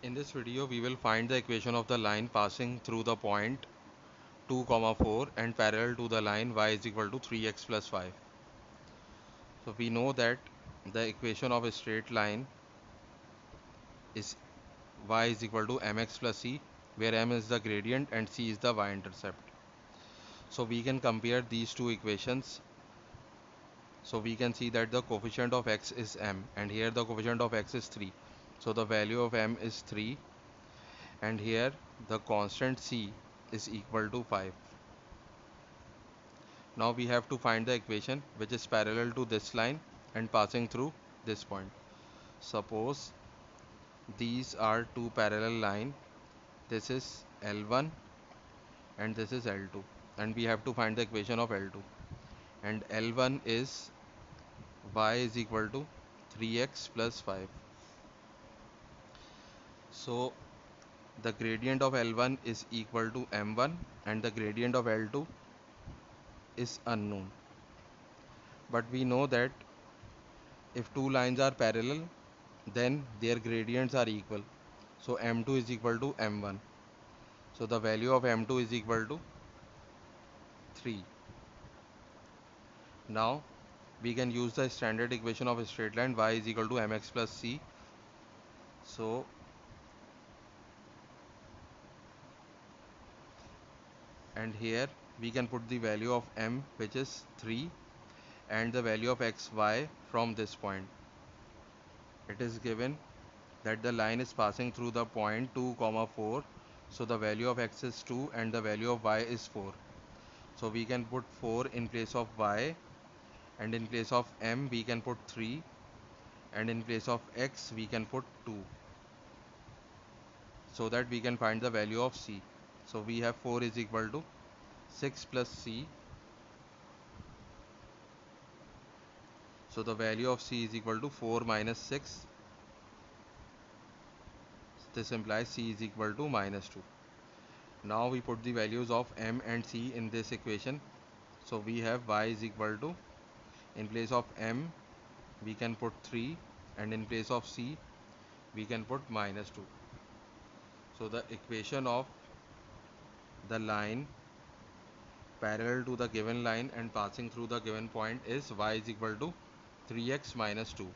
In this video, we will find the equation of the line passing through the point 2, 4 and parallel to the line y is equal to 3x plus 5. So we know that the equation of a straight line is y is equal to mx plus c, where m is the gradient and c is the y-intercept. So we can compare these two equations. So we can see that the coefficient of x is m, and here the coefficient of x is 3. So the value of m is 3, and here the constant c is equal to 5. Now we have to find the equation which is parallel to this line and passing through this point. Suppose these are two parallel lines. This is L1 and this is L2, and we have to find the equation of L2. And L1 is y is equal to 3x plus 5. So the gradient of L1 is equal to m1 and the gradient of L2 is unknown. But we know that if two lines are parallel, then their gradients are equal. So m2 is equal to m1. So the value of m2 is equal to 3. Now we can use the standard equation of a straight line y is equal to mx plus c. So and here we can put the value of m, which is 3, and the value of xy from this point. It is given that the line is passing through the point 2, 4. So the value of x is 2 and the value of y is 4. So we can put 4 in place of y, and in place of m we can put 3, and in place of x we can put 2, so that we can find the value of c. So we have 4 is equal to 6 plus c. So the value of c is equal to 4 minus 6. This implies c is equal to minus 2. Now we put the values of m and c in this equation. So we have y is equal to, in place of m we can put 3, and in place of c we can put minus 2. So the equation of the line parallel to the given line and passing through the given point is y is equal to 3x minus 2.